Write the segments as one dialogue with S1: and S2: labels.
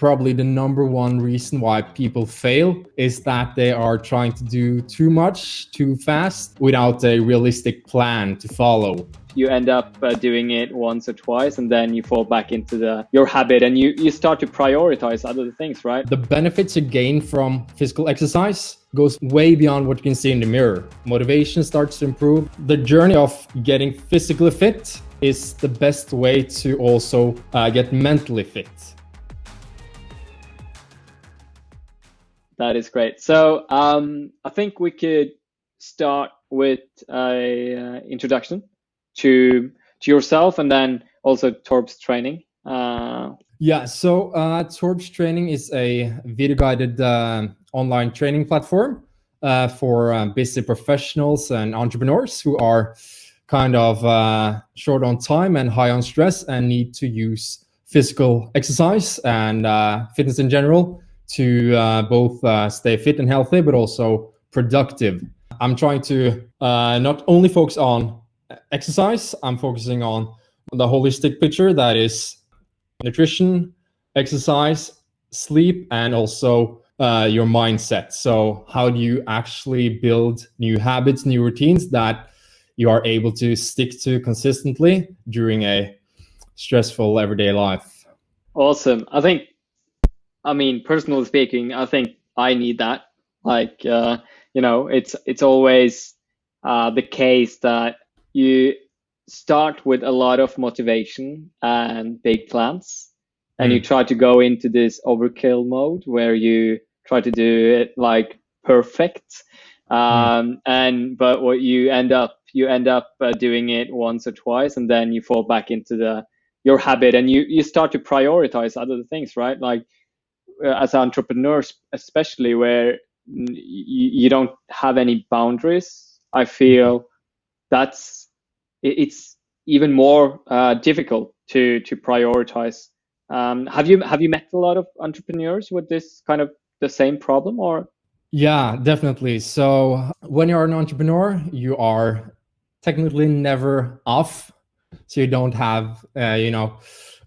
S1: probably the number one reason why people fail is that they are trying to do too much too fast without a realistic plan to follow.
S2: You end up doing it once or twice, and then you fall back into your habit, and you start to prioritize other things, right?
S1: The benefits you gain from physical exercise goes way beyond what you can see in the mirror. Motivation starts to improve. The journey of getting physically fit is the best way to also get mentally fit.
S2: That is great. So I think we could start with an introduction to yourself, and then also Torbs Training.
S1: So Torbs Training is a video-guided online training platform for busy professionals and entrepreneurs who are kind of short on time and high on stress and need to use physical exercise and fitness in general to both stay fit and healthy, but also productive. I'm trying to not only focus on exercise, I'm focusing on the holistic picture, that is nutrition, exercise, sleep, and also your mindset. So how do you actually build new habits, new routines that you are able to stick to consistently during a stressful everyday life?
S2: Awesome. Personally speaking, I think I need that. It's always the case that you start with a lot of motivation and big plans, and you try to go into this overkill mode where you try to do it like perfect. But what you end up doing it once or twice, and then you fall back into your habit, and you start to prioritize other things, right? Like as entrepreneurs, especially where you don't have any boundaries, I feel it's even more difficult to prioritize. Have you met a lot of entrepreneurs with this kind of the same problem, or?
S1: Yeah, definitely. So when you're an entrepreneur, you are technically never off. So you don't have,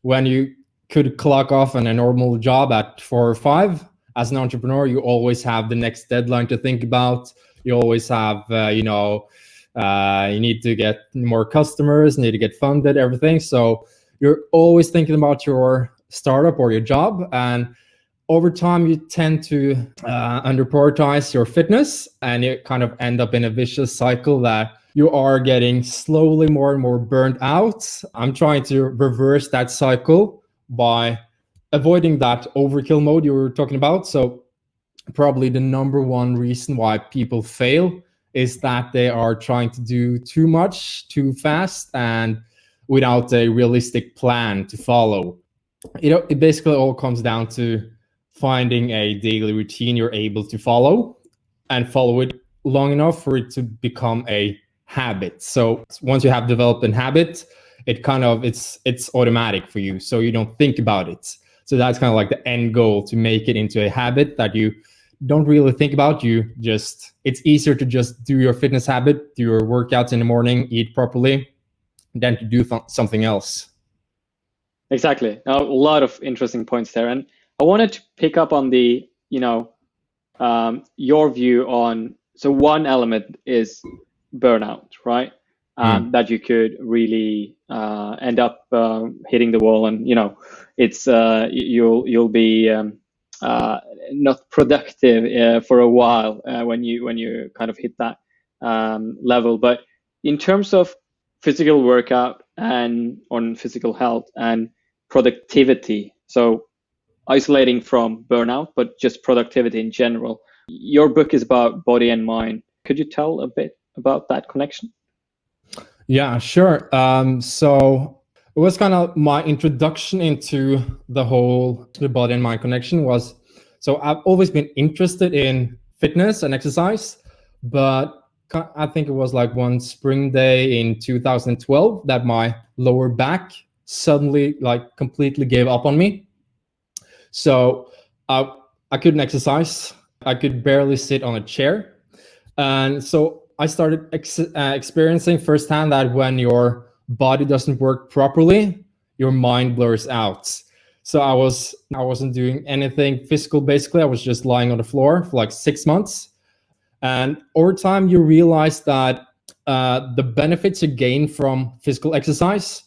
S1: when you could clock off on a normal job at 4 or 5, as an entrepreneur, you always have the next deadline to think about. You always have, you need to get more customers, need to get funded, everything. So you're always thinking about your startup or your job. And over time, you tend to under-prioritize your fitness, and you kind of end up in a vicious cycle that you are getting slowly more and more burnt out. I'm trying to reverse that cycle by avoiding that overkill mode you were talking about. So probably the number one reason why people fail is that they are trying to do too much too fast and without a realistic plan to follow. It basically all comes down to finding a daily routine you're able to follow and follow it long enough for it to become a habit. So once you have developed a habit, it's automatic for you, so you don't think about it. So that's kind of like the end goal, to make it into a habit that you don't really think about. It's easier to just do your fitness habit, do your workouts in the morning, eat properly, than to do something else.
S2: Exactly. Now, a lot of interesting points there, and I wanted to pick up on the your view on. So one element is burnout, right? That you could really end up hitting the wall, and it's you'll be not productive for a while when you kind of hit that level. But in terms of physical workout and on physical health and productivity, so isolating from burnout, but just productivity in general, your book is about body and mind. Could you tell a bit about that connection?
S1: Yeah, sure. So it was kind of my introduction into the body and mind connection was, so I've always been interested in fitness and exercise, but I think it was like one spring day in 2012 that my lower back suddenly completely gave up on me. So I couldn't exercise. I could barely sit on a chair. And so I started experiencing firsthand that when your body doesn't work properly, your mind blurs out. So I wasn't doing anything physical. Basically, I was just lying on the floor for like 6 months. And over time, you realize that the benefits you gain from physical exercise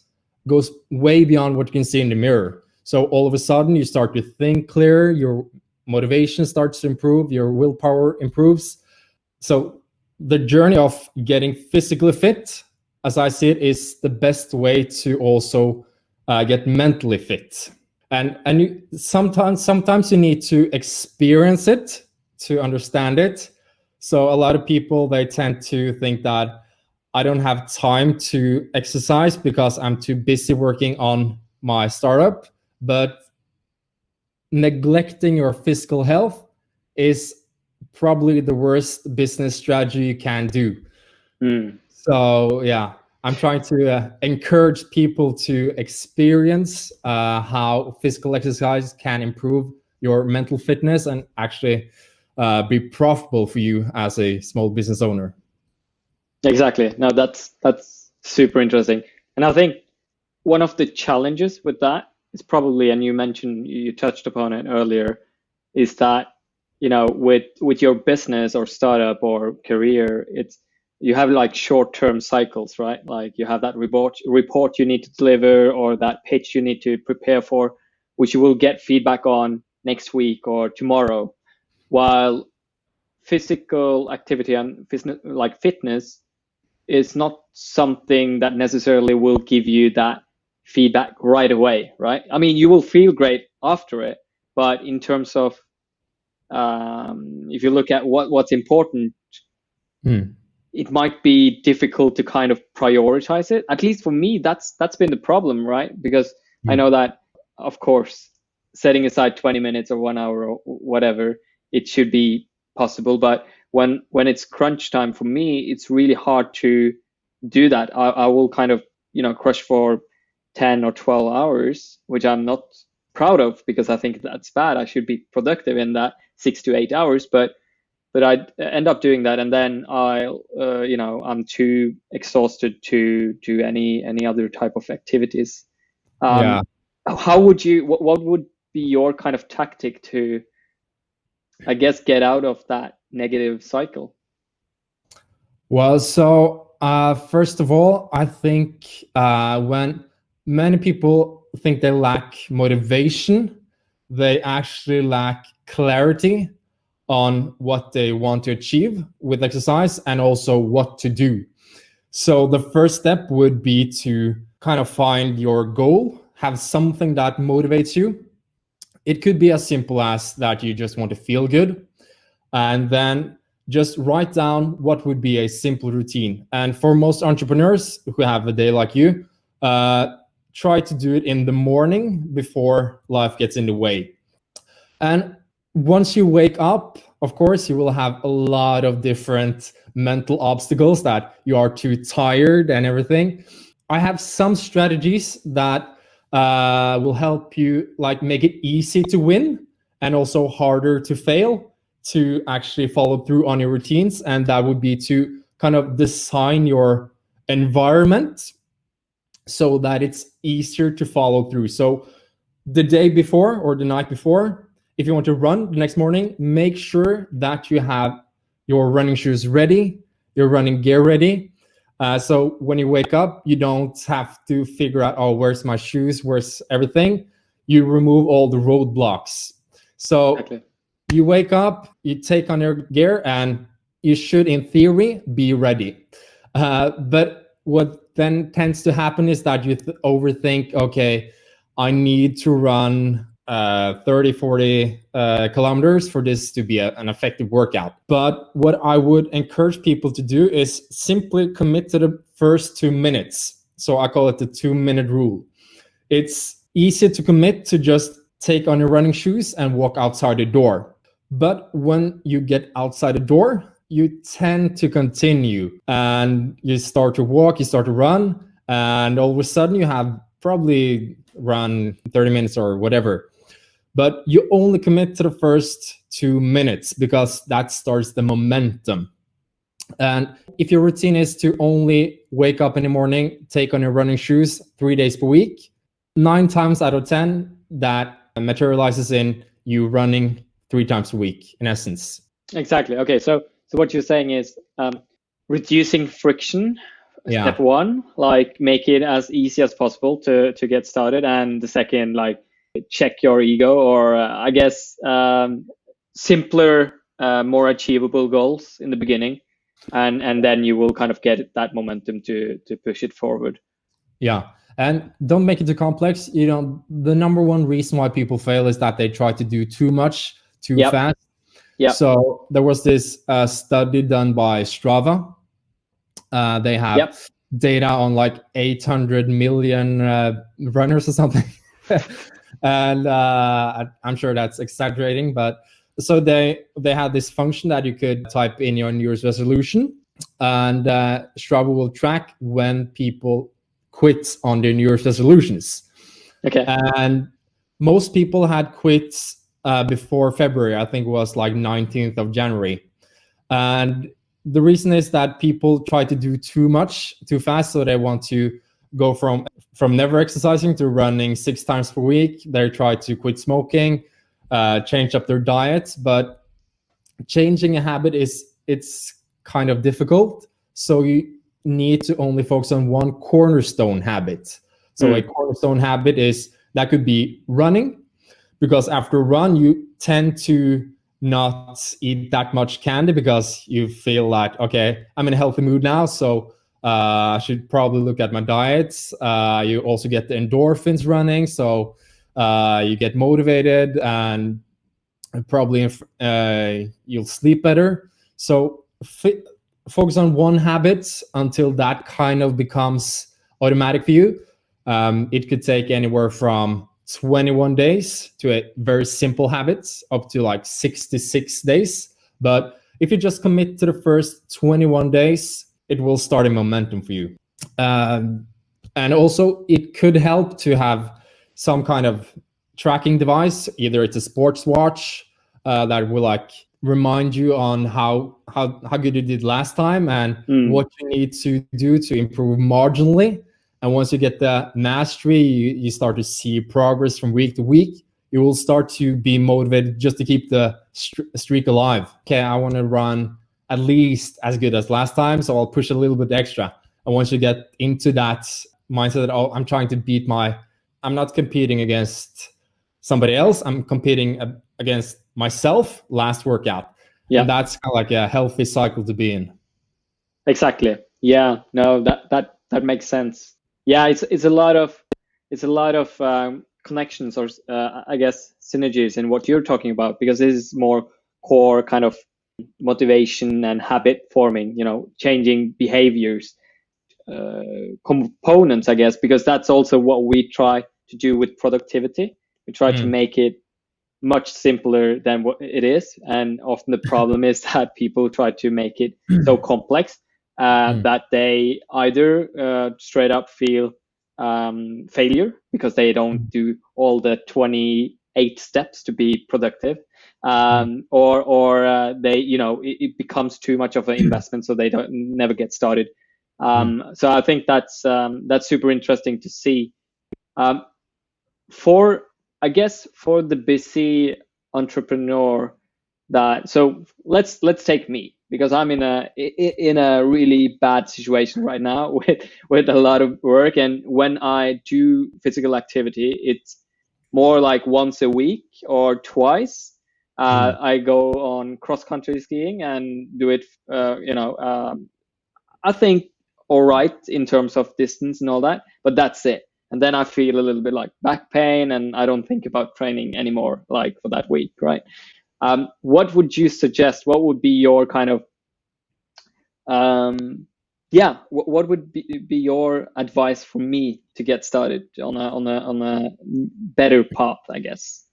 S1: goes way beyond what you can see in the mirror. So all of a sudden, you start to think clearer, your motivation starts to improve, your willpower improves. So the journey of getting physically fit, as I see it, is the best way to also get mentally fit. And sometimes you need to experience it to understand it. So a lot of people, they tend to think that I don't have time to exercise because I'm too busy working on my startup. But neglecting your physical health is probably the worst business strategy you can do. So yeah, I'm trying to encourage people to experience how physical exercise can improve your mental fitness and actually be profitable for you as a small business owner.
S2: Exactly. No, that's super interesting. And I think one of the challenges with that is probably, and you touched upon it earlier, is that, you know, with your business or startup or career, you have like short-term cycles, right? Like you have that report you need to deliver, or that pitch you need to prepare for, which you will get feedback on next week or tomorrow. While physical activity and fitness is not something that necessarily will give you that feedback right away, right? I mean, you will feel great after it, but in terms of if you look at what's important, it might be difficult to kind of prioritize it. At least for me, that's been the problem, right? Because I know that, of course, setting aside 20 minutes or 1 hour or whatever, it should be possible. But when it's crunch time for me, it's really hard to do that. I will kind of, you know, crush for 10 or 12 hours, which I'm not proud of because I think that's bad. I should be productive in that 6 to 8 hours, but I end up doing that, and then I'm too exhausted to do any other type of activities. How would what would be your kind of tactic to, I guess, get out of that negative cycle?
S1: Well, so first of all, I think when many people think they lack motivation, they actually lack clarity on what they want to achieve with exercise and also what to do. So the first step would be to kind of find your goal, have something that motivates you. It could be as simple as that you just want to feel good, and then just write down what would be a simple routine. And for most entrepreneurs who have a day like you, try to do it in the morning before life gets in the way. And once you wake up, of course, you will have a lot of different mental obstacles that you are too tired and everything. I have some strategies that will help you like make it easy to win and also harder to fail to actually follow through on your routines. And that would be to kind of design your environment so that it's easier to follow through. So the day before or the night before, if you want to run the next morning, make sure that you have your running shoes ready, your running gear ready. So when you wake up, you don't have to figure out, oh, where's my shoes, where's everything? You remove all the roadblocks. So you wake up, you take on your gear, and you should, in theory, be ready. But what then tends to happen is that you overthink, okay, I need to run 30, 40 kilometers for this to be an effective workout. But what I would encourage people to do is simply commit to the first 2 minutes. So I call it the 2-minute rule. It's easy to commit to just take on your running shoes and walk outside the door. But when you get outside the door, you tend to continue and you start to walk, you start to run, and all of a sudden you have probably run 30 minutes or whatever. But you only commit to the first 2 minutes because that starts the momentum. And if your routine is to only wake up in the morning, take on your running shoes 3 days per week, 9 times out of 10, that materializes in you running 3 times a week, in essence.
S2: Exactly. Okay, so what you're saying is reducing friction.
S1: Yeah.
S2: Step one, like make it as easy as possible to get started, and the second, like check your ego, or I guess simpler, more achievable goals in the beginning, and then you will kind of get that momentum to push it forward.
S1: Yeah. And don't make it too complex. You know, the number one reason why people fail is that they try to do too much too fast.
S2: Yeah.
S1: So there was this study done by Strava. They have data on like 800 million runners or something. And I'm sure that's exaggerating, but so they had this function that you could type in your New Year's resolution, and Strava will track when people quit on their New Year's resolutions.
S2: Okay.
S1: And most people had quit before February. I think it was like 19th of January. And the reason is that people try to do too much too fast. So they want to go from never exercising to running 6 times per week. They try to quit smoking, change up their diet. But changing a habit it's kind of difficult. So you need to only focus on one cornerstone habit. So a cornerstone habit is that could be running, because after a run you tend to not eat that much candy because you feel like, okay, I'm in a healthy mood now, so I should probably look at my diets. You also get the endorphins running, so you get motivated, and probably you'll sleep better. So focus on one habit until that kind of becomes automatic for you. It could take anywhere from 21 days to a very simple habits up to like 66 days. But if you just commit to the first 21 days, it will start a momentum for you. And also it could help to have some kind of tracking device. Either it's a sports watch that will like remind you on how good you did last time and what you need to do to improve marginally. And once you get the mastery, you start to see progress from week to week. You will start to be motivated just to keep the streak alive. Okay, I want to run at least as good as last time, so I'll push a little bit extra. And once you get into that mindset that, oh, I'm trying to beat I'm not competing against somebody else, I'm competing against myself last workout. Yeah. And that's kind of like a healthy cycle to be in.
S2: Exactly. Yeah, no, that makes sense. Yeah, it's a lot of connections, or I guess synergies in what you're talking about, because this is more core kind of motivation and habit forming, changing behaviors, components, I guess, because that's also what we try to do with productivity. We try to make it much simpler than what it is, and often the problem is that people try to make it so complex that they either straight up feel failure because they don't do all the 28 steps to be productive, or they, it becomes too much of an investment, so they never get started. So I think that's super interesting to see. For the busy entrepreneur, so let's take me, because I'm in a really bad situation right now with a lot of work, and when I do physical activity, it's more like once a week or twice. I go on cross-country skiing and do it, I think all right in terms of distance and all that, but that's it. And then I feel a little bit like back pain, and I don't think about training anymore, like for that week, right? What would you suggest? What would be your kind of, what would be your advice for me to get started on a better path, I guess?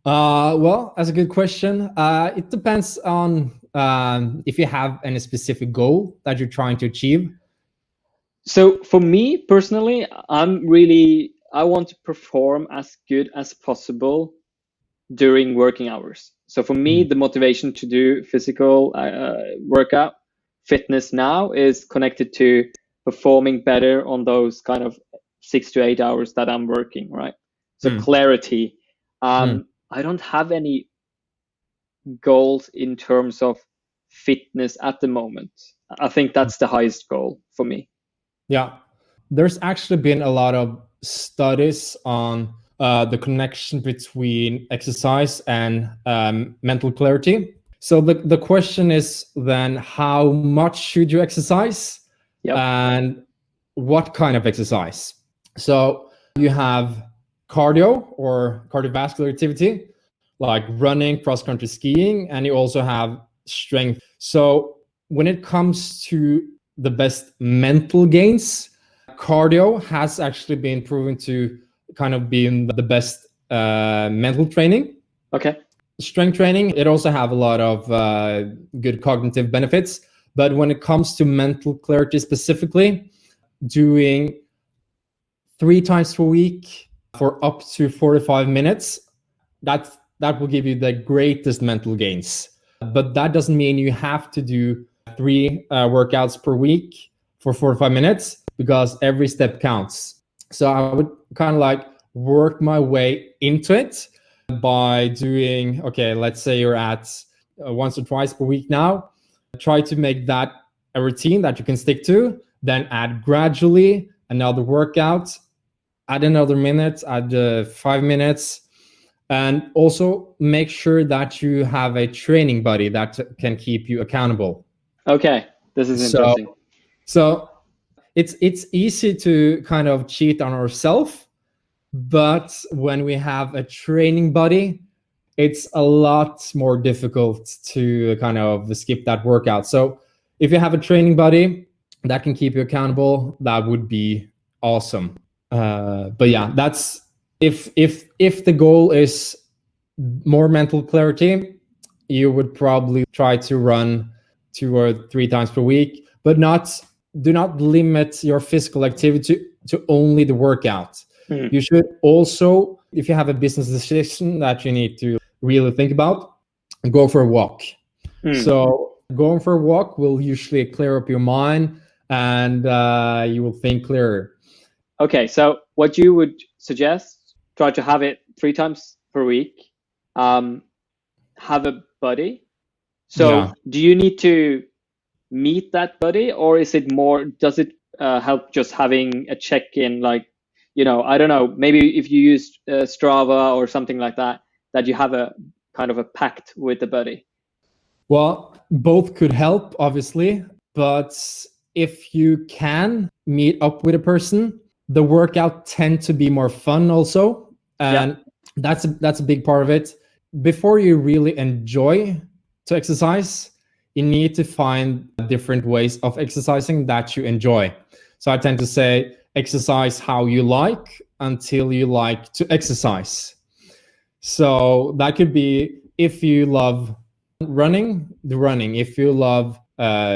S1: Well, that's a good question. It depends on if you have any specific goal that you're trying to achieve.
S2: So for me personally, I want to perform as good as possible during working hours. So for me, the motivation to do physical workout fitness now is connected to performing better on those kind of 6 to 8 hours that I'm working, right? So clarity. I don't have any goals in terms of fitness at the moment. I think that's the highest goal for me.
S1: Yeah, there's actually been a lot of studies on the connection between exercise and mental clarity. So the question is then, how much should you exercise?
S2: Yep.
S1: And what kind of exercise? So you have cardio or cardiovascular activity, like running, cross-country skiing, and you also have strength. So when it comes to the best mental gains, cardio has actually been proven to kind of be the best mental training.
S2: Okay.
S1: Strength training, it also have a lot of good cognitive benefits. But when it comes to mental clarity specifically, doing 3 times per week for up to 45 minutes, that will give you the greatest mental gains. But that doesn't mean you have to do 3 workouts per week for 45 minutes, because every step counts. So I would kind of like work my way into it by doing, okay, let's say you're at once or twice per week now. Try to make that a routine that you can stick to, then add gradually another workout, add another minute, add 5 minutes, and also make sure that you have a training buddy that can keep you accountable.
S2: Okay, this is interesting.
S1: So it's easy to kind of cheat on ourselves, but when we have a training buddy, it's a lot more difficult to kind of skip that workout. So if you have a training buddy that can keep you accountable, that would be awesome. But yeah, that's if the goal is more mental clarity, you would probably try to run 2 or 3 times per week, but do not limit your physical activity to only the workout. You should also, if you have a business decision that you need to really think about, go for a walk. So going for a walk will usually clear up your mind, and you will think clearer.
S2: Okay, so what you would suggest, try to have it 3 times per week. Have a buddy. So do you need to meet that buddy, or is it more, does it help just having a check-in, like, you know, I don't know, maybe if you use Strava or something like that, that you have a kind of a pact with the buddy?
S1: Well, both could help, obviously, but if you can meet up with a person, the workout tend to be more fun also, and that's a big part of it. Before you really enjoy to exercise, you need to find different ways of exercising that you enjoy. So I tend to say, exercise how you like until you like to exercise. So that could be, if you love running, do running. If you love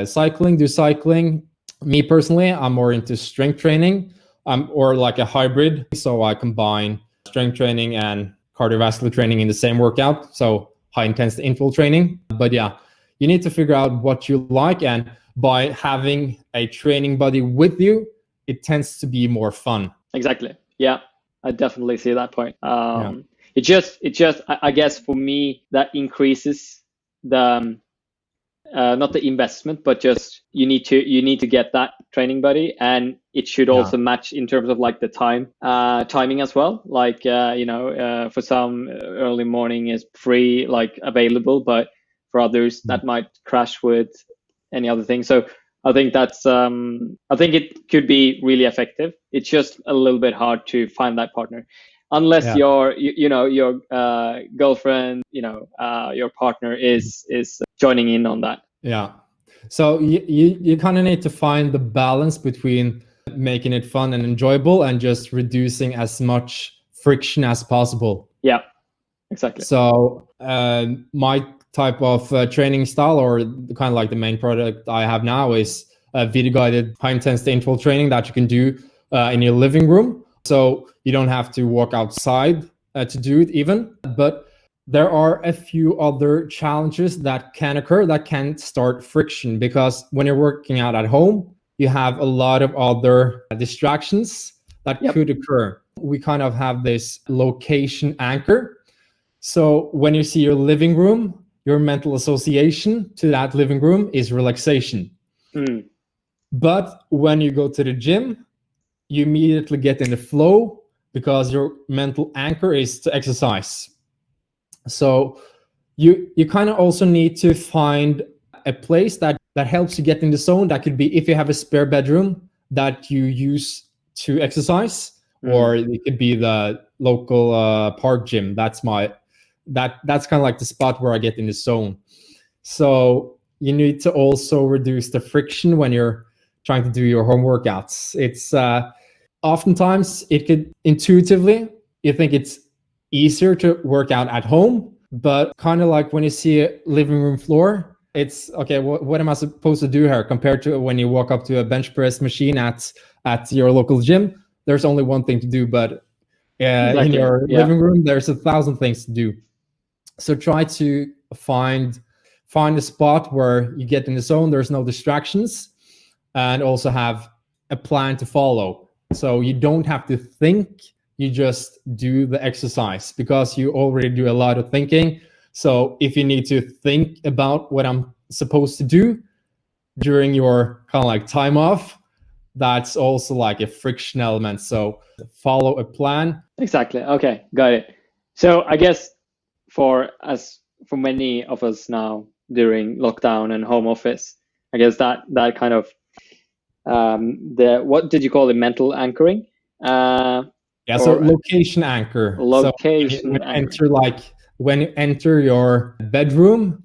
S1: cycling, do cycling. Me personally, I'm more into strength training, or like a hybrid. So I combine strength training and cardiovascular training in the same workout. So high intensity interval training. But yeah, you need to figure out what you like, and by having a training buddy with you, it tends to be more fun.
S2: Exactly. Yeah, I definitely see that point. It just, I guess for me, that increases the not the investment, but just you need to get that training buddy, and it should also match in terms of like the timing as well. Like for some, early morning is free, like available, but for others that might crash with any other thing. So I think that's I think it could be really effective. It's just a little bit hard to find that partner, unless your girlfriend, your partner is joining in on that.
S1: Yeah. So you kind of need to find the balance between making it fun and enjoyable and just reducing as much friction as possible.
S2: Yeah, exactly.
S1: So my type of training style, or kind of like the main product I have now, is video guided high intensity interval training that you can do in your living room. So you don't have to walk outside to do it even. But there are a few other challenges that can occur that can start friction, because when you're working out at home, you have a lot of other distractions that could occur. we kind of have this location anchor. So when you see your living room, your mental association to that living room is relaxation. But when you go to the gym, you immediately get in the flow because your mental anchor is to exercise. So you kind of also need to find a place that helps you get in the zone. That could be if you have a spare bedroom that you use to exercise, or it could be the local park gym. That's kind of like the spot where I get in the zone. So you need to also reduce the friction when you're trying to do your home workouts. It's oftentimes it could intuitively, you think it's easier to work out at home, but kind of like when you see a living room floor, it's okay, what am I supposed to do here compared to when you walk up to a bench press machine at your local gym? There's only one thing to do, but exactly. In your living room, there's 1,000 things to do. So try to find a spot where you get in the zone, there's no distractions, and also have a plan to follow. So you don't have to think, you just do the exercise because you already do a lot of thinking. So if you need to think about what I'm supposed to do during your kind of like time off, that's also like a friction element. So follow a plan.
S2: Exactly. Okay, got it. So I guess for many of us now during lockdown and home office, I guess that kind of what did you call it? Mental anchoring?
S1: So location anchor.
S2: Location
S1: anchor. When you enter your bedroom,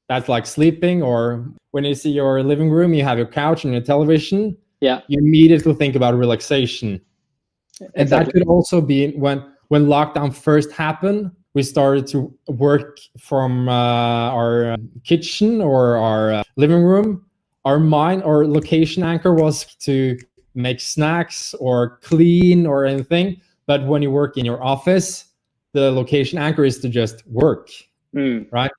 S1: that's like sleeping, or when you see your living room, you have your couch and your television, you immediately think about relaxation. Exactly. And that could also be when lockdown first happened, we started to work from our kitchen or our living room. Our location anchor was to make snacks or clean or anything. But when you work in your office, the location anchor is to just work, right?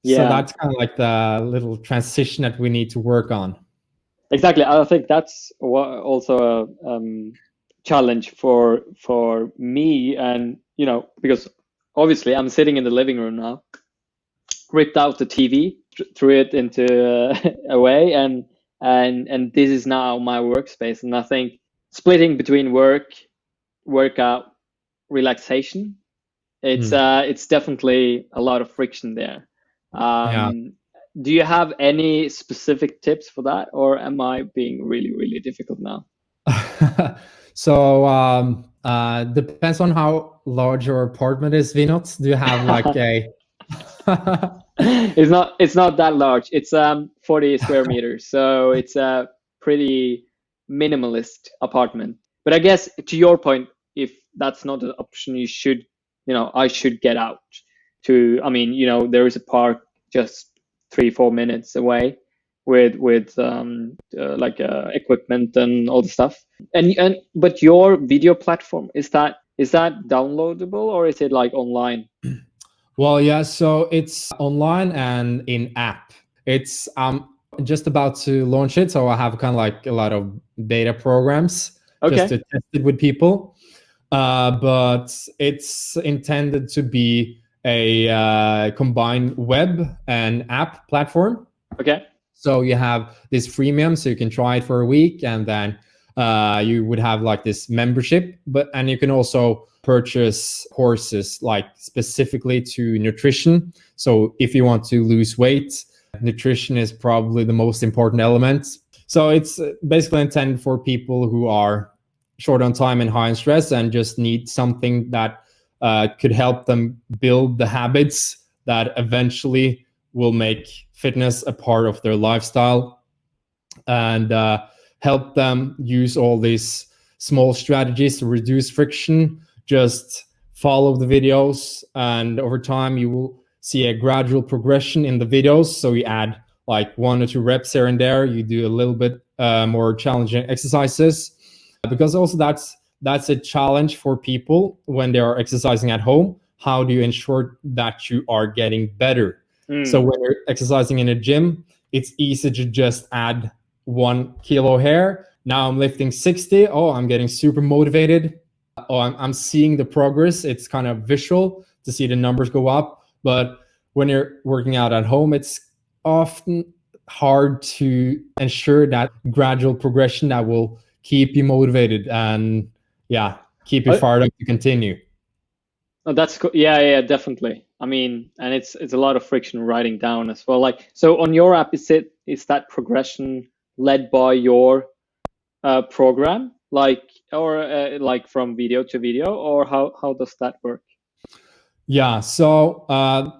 S1: Yeah. So that's kind of like the little transition that we need to work on.
S2: Exactly. I think that's also a challenge for me, and because obviously I'm sitting in the living room now, ripped out the TV, threw it into away, and this is now my workspace. And I think splitting between workout, relaxation, it's definitely a lot of friction there. Do you have any specific tips for that, or am I being really, really difficult now?
S1: So depends on how large your apartment is, Vinoth. Do you have like a
S2: It's not that large. It's 40 square meters, so it's a pretty minimalist apartment. But I guess to your point, if that's not an option, I should get out to. I mean, there is a park just 3-4 minutes away with equipment and all the stuff. But your video platform, is that downloadable, or is it like online?
S1: Well, yeah, so it's online and in app. It's just about to launch it, so I have kind of like a lot of beta programs just to test it with people. But it's intended to be a combined web and app platform.
S2: Okay.
S1: So you have this freemium, so you can try it for a week, and then you would have like this membership. And you can also purchase courses like specifically to nutrition. So if you want to lose weight, nutrition is probably the most important element. So it's basically intended for people who are short on time and high in stress and just need something that could help them build the habits that eventually will make fitness a part of their lifestyle, and help them use all these small strategies to reduce friction. Just follow the videos, and over time you will see a gradual progression in the videos. So you add like 1 or 2 reps here and there. You do a little bit more challenging exercises, because also that's a challenge for people when they are exercising at home. How do you ensure that you are getting better? So when you're exercising in a gym, it's easy to just add 1 kilo here now I'm lifting 60. Oh, I'm getting super motivated. Oh, I'm seeing the progress. It's kind of visual to see the numbers go up. But when you're working out at home, it's often hard to ensure that gradual progression that will keep you motivated and keep you fired up to continue.
S2: Oh, that's cool. Yeah, definitely. I mean, and it's a lot of friction writing down as well. Like, so on your app, is that progression led by your program, like, or like from video to video, or how does that work?
S1: Yeah, so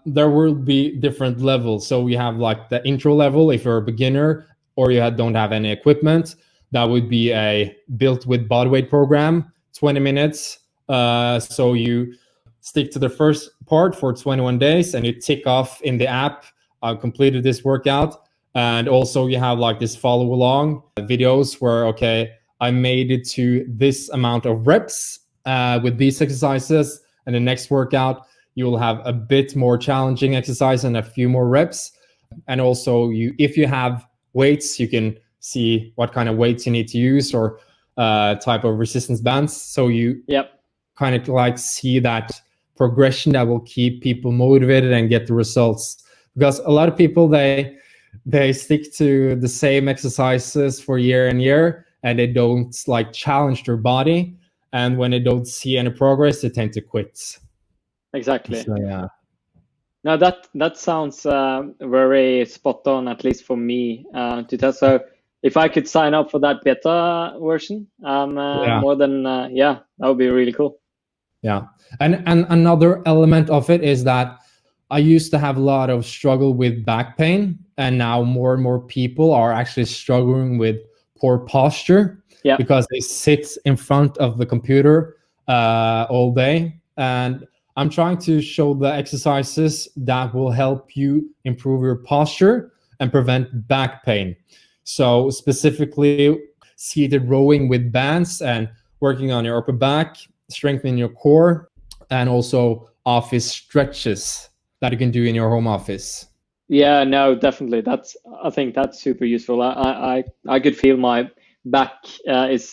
S1: there will be different levels. So we have like the intro level if you're a beginner or you don't have any equipment. That would be a built with bodyweight program, 20 minutes. So you stick to the first part for 21 days and you tick off in the app, I've completed this workout. And also you have like this follow along videos where, okay, I made it to this amount of reps with these exercises, and the next workout you will have a bit more challenging exercise and a few more reps. And also if you have weights, you can see what kind of weights you need to use or type of resistance bands. So you kind of like see that progression that will keep people motivated and get the results. Because a lot of people, they stick to the same exercises for year and year, and they don't like challenge their body. And when they don't see any progress, they tend to quit.
S2: Exactly.
S1: So, yeah.
S2: Now that sounds very spot on, at least for me to test. So if I could sign up for that beta version, more than that would be really cool.
S1: Yeah, and another element of it is that I used to have a lot of struggle with back pain, and now more and more people are actually struggling with poor posture because they sit in front of the computer all day. And I'm trying to show the exercises that will help you improve your posture and prevent back pain. So specifically seated rowing with bands and working on your upper back, strengthening your core, and also office stretches that you can do in your home office.
S2: Yeah, no, definitely. I think that's super useful. I could feel my back is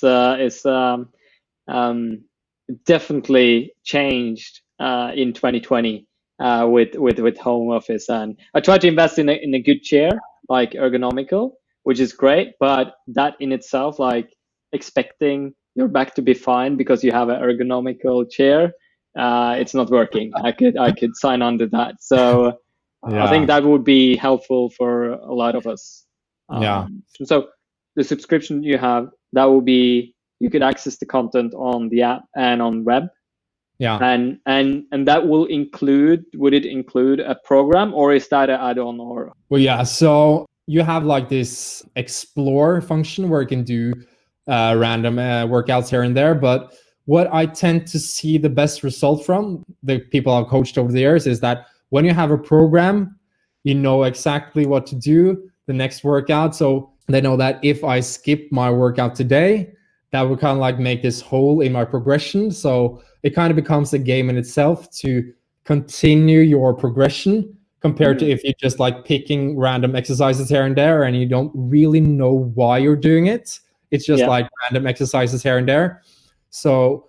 S2: definitely changed in 2020 with home office, and I try to invest in a good chair, like ergonomical, which is great. But that in itself, like expecting your back to be fine because you have an ergonomical chair, it's not working. I could sign on to that. So I think that would be helpful for a lot of us. So the subscription you have, that will be, you could access the content on the app and on web. Yeah. And that will would it include a program, or is that an add-on? Or
S1: well, yeah. So you have like this explore function where you can do random workouts here and there. But what I tend to see the best result from the people I've coached over the years is that when you have a program, you know exactly what to do the next workout. So they know that if I skip my workout today, that would kind of like make this hole in my progression. So it kind of becomes a game in itself to continue your progression compared to if you're just like picking random exercises here and there and you don't really know why you're doing it. It's just like random exercises here and there. So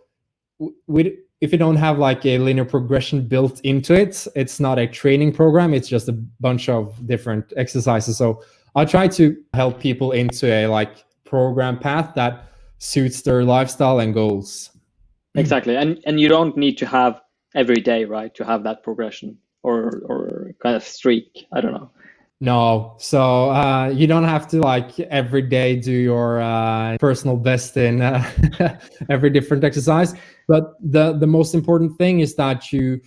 S1: if you don't have like a linear progression built into it, it's not a training program. It's just a bunch of different exercises. So I try to help people into a like program path that suits their lifestyle and goals.
S2: Exactly. And you don't need to have every day, right, to have that progression or kind of streak. I don't know.
S1: No, so you don't have to like every day do your personal best in every different exercise. But the most important thing is that you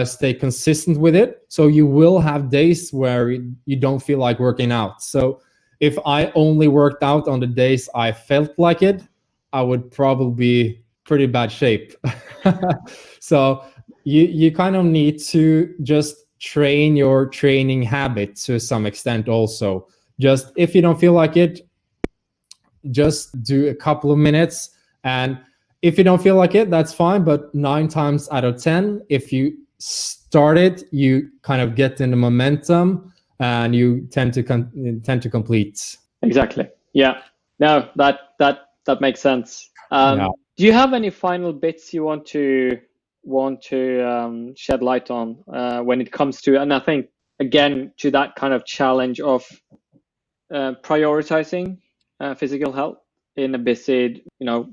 S1: stay consistent with it. So you will have days where you don't feel like working out. So if I only worked out on the days I felt like it, I would probably be pretty bad shape. So you kind of need to just train your training habit to some extent also. Just if you don't feel like it, just do a couple of minutes. And if you don't feel like it, that's fine. But 9 times out of 10, if you start it, you kind of get in the momentum and you tend to complete.
S2: Exactly. Yeah. No, that makes sense.
S1: Yeah.
S2: Do you have any final bits you want to shed light on when it comes to, and I think again to that kind of challenge of prioritizing physical health in a busy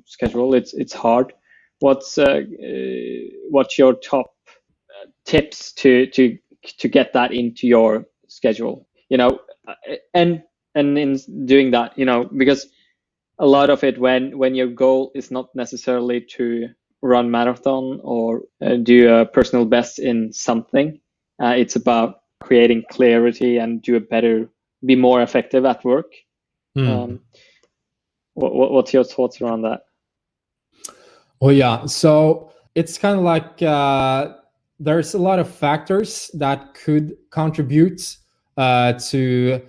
S2: schedule? It's hard. What's your top tips to get that into your schedule? And in doing that, because a lot of it, when your goal is not necessarily to run marathon or do a personal best in something, it's about creating clarity and be more effective at work. What's your thoughts around that?
S1: Oh yeah, so it's kind of like there's a lot of factors that could contribute to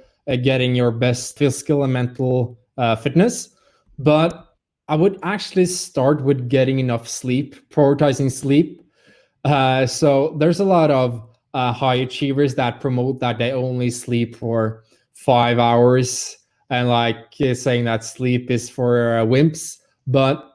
S1: getting your best physical and mental fitness, but I would actually start with getting enough sleep, prioritizing sleep. So there's a lot of high achievers that promote that they only sleep for 5 hours and like saying that sleep is for wimps. But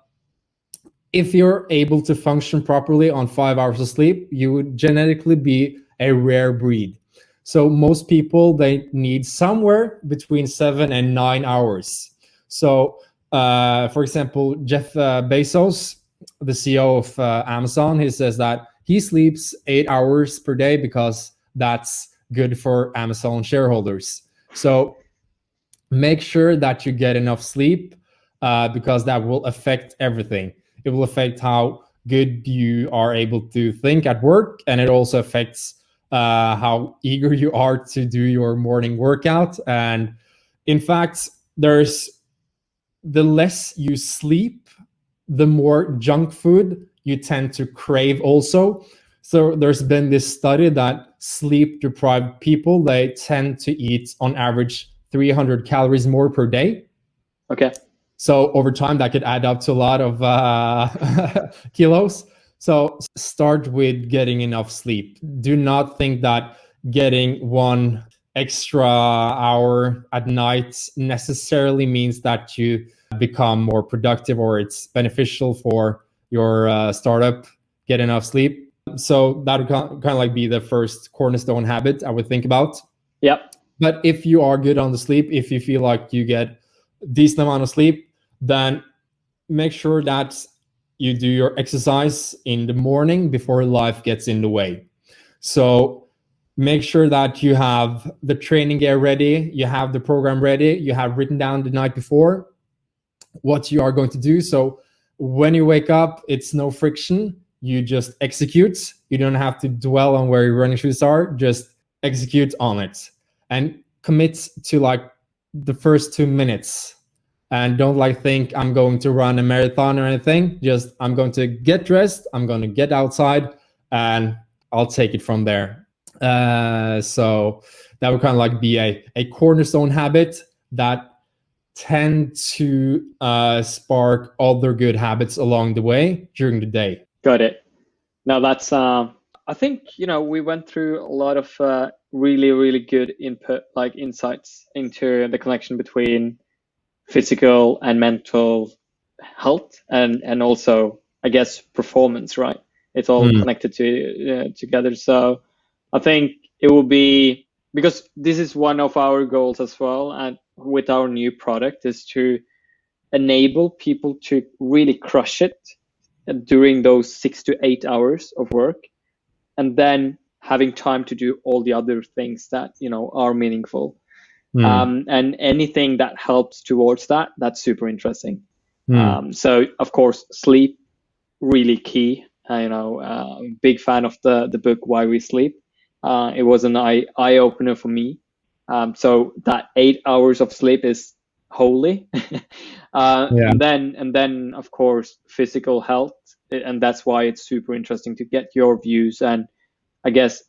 S1: if you're able to function properly on 5 hours of sleep, you would genetically be a rare breed. So most people, they need somewhere between 7 and 9 hours. So for example, Jeff Bezos, the CEO of Amazon, he says that he sleeps 8 hours per day because that's good for Amazon shareholders. So make sure that you get enough sleep because that will affect everything. It will affect how good you are able to think at work, and it also affects how eager you are to do your morning workout. And in fact, there's the less you sleep, the more junk food you tend to crave also. So there's been this study that sleep deprived people, they tend to eat on average 300 calories more per day.
S2: Okay.
S1: So over time, that could add up to a lot of kilos. So start with getting enough sleep. Do not think that getting one extra hour at night necessarily means that you become more productive or it's beneficial for your startup. Get enough sleep. So that would kind of like be the first cornerstone habit I would think about.
S2: Yep.
S1: But if you are good on the sleep, if you feel like you get a decent amount of sleep, then make sure that you do your exercise in the morning before life gets in the way. So make sure that you have the training gear ready, you have the program ready, you have written down the night before what you are going to do. So when you wake up, it's no friction. You just execute. You don't have to dwell on where your running shoes are. Just execute on it and commit to like the first 2 minutes. And don't like think I'm going to run a marathon or anything. Just I'm going to get dressed, I'm going to get outside, and I'll take it from there. So that would kind of like be a cornerstone habit that tend to spark other good habits along the way during the day.
S2: Got it. Now that's I think we went through a lot of really, really good input, like insights into the connection between physical and mental health and also, I guess, performance, right? It's all connected to together. So I think it will be, because this is one of our goals as well, and with our new product, is to enable people to really crush it during those 6 to 8 hours of work, and then having time to do all the other things that are meaningful. And anything that helps towards that, that's super interesting. So of course, sleep, really key. Big fan of the book Why We Sleep. It was an eye opener for me. So that 8 hours of sleep is holy. And then of course physical health, and that's why it's super interesting to get your views, and I guess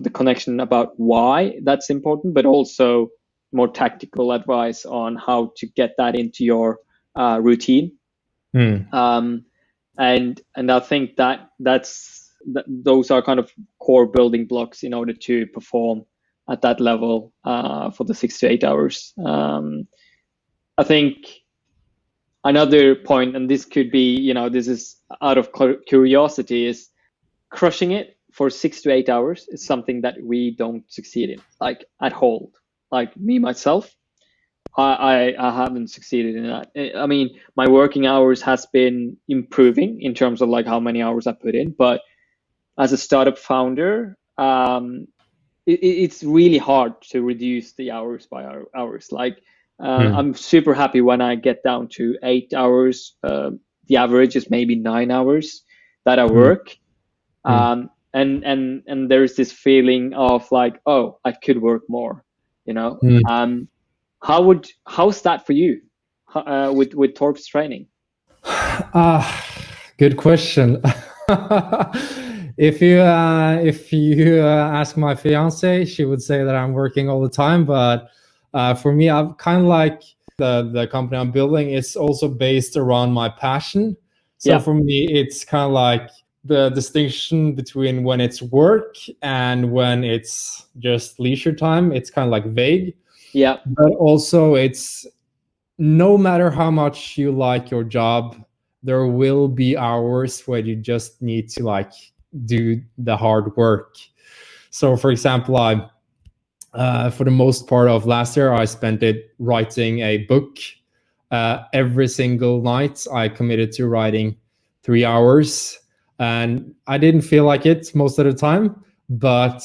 S2: the connection about why that's important, but also more tactical advice on how to get that into your routine. And I think those are kind of core building blocks in order to perform at that level for the 6 to 8 hours. I think another point, and this could be, this is out of curiosity, is crushing it for 6 to 8 hours is something that we don't succeed in, like at Hold. Like me, myself, I haven't succeeded in that. I mean, my working hours has been improving in terms of like how many hours I put in, but as a startup founder, it's really hard to reduce the hours by hours. Like I'm super happy when I get down to 8 hours. The average is maybe 9 hours that I work. And there's this feeling of like, oh, I could work more, how's that for you with Torbs Training?
S1: Good question. If you ask my fiance, she would say that I'm working all the time, but for me, I'm kind of like the company I'm building is also based around my passion. So for me, it's kind of like the distinction between when it's work and when it's just leisure time. It's kind of like vague.
S2: Yeah.
S1: But also it's no matter how much you like your job, there will be hours where you just need to like do the hard work. So for example, for the most part of last year, I spent it writing a book. Every single night I committed to writing 3 hours, and I didn't feel like it most of the time, but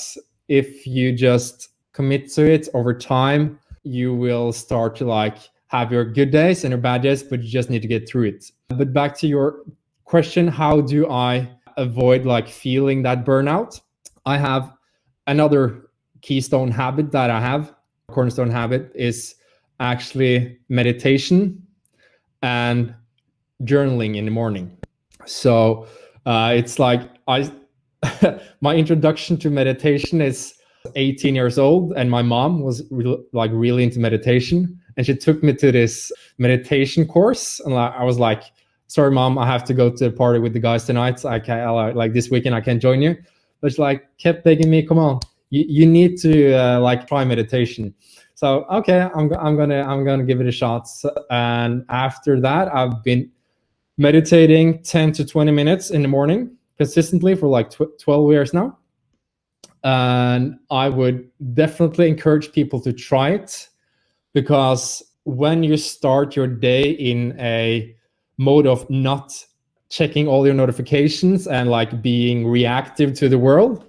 S1: if you just commit to it over time, you will start to like have your good days and your bad days, but you just need to get through it. But back to your question, how do I avoid like feeling that burnout? I have another keystone habit that I have, cornerstone habit, is actually meditation and journaling in the morning. So it's like my introduction to meditation is 18 years old, and my mom was really into meditation, and she took me to this meditation course, and I was like, sorry mom, I have to go to a party with the guys tonight, I can't, like this weekend I can't join you. But she like kept begging me, come on, you need to like try meditation. So okay, I'm gonna give it a shot. And after that, I've been meditating 10 to 20 minutes in the morning consistently for like 12 years now. And I would definitely encourage people to try it, because when you start your day in a mode of not checking all your notifications and like being reactive to the world,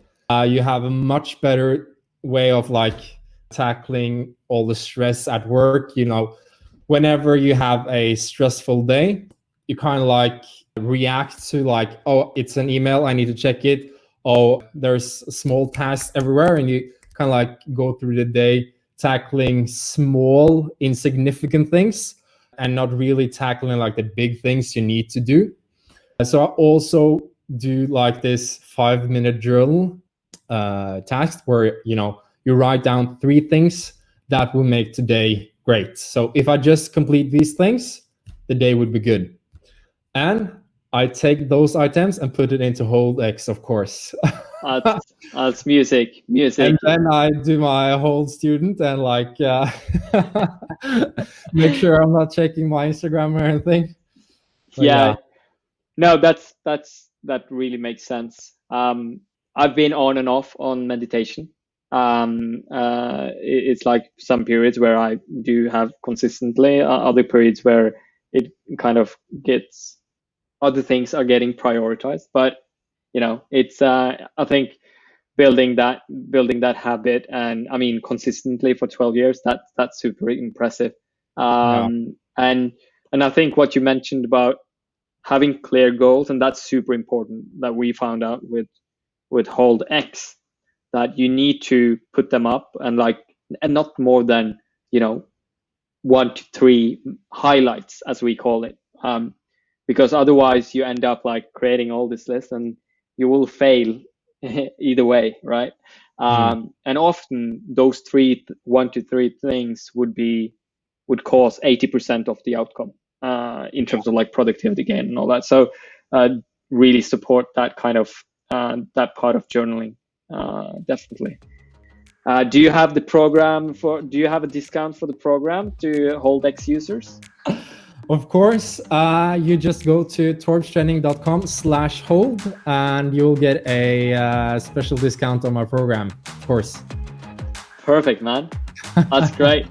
S1: you have a much better way of like tackling all the stress at work. Whenever you have a stressful day, you kind of like react to like, oh, it's an email, I need to check it. Oh, there's small tasks everywhere, and you kind of like go through the day tackling small, insignificant things and not really tackling like the big things you need to do. So I also do like this 5-minute journal task where you write down 3 things that will make today great. So if I just complete these things, the day would be good. And I take those items and put it into Hold X, of course.
S2: That's music.
S1: And then I do my Hold student and like make sure I'm not checking my Instagram or anything. But
S2: yeah. No, that really makes sense. I've been on and off on meditation. It's like some periods where I do have consistently, other periods where it kind of gets, other things are getting prioritized. But it's I think building that habit, and I mean consistently for 12 years, that's super impressive. And I think what you mentioned about having clear goals, and that's super important, that we found out with Hold X, that you need to put them up and not more than 1 to 3 highlights, as we call it, because otherwise you end up like creating all this list and you will fail either way, right? And often those 1 to 3 things would cause 80% of the outcome in terms of like productivity gain and all that. So really support that kind of that part of journaling, definitely. Do you have do you have a discount for the program to Hold-X users?
S1: Of course, you just go to torbstraining.com/hold and you'll get a special discount on my program, of course.
S2: Perfect, man. That's great.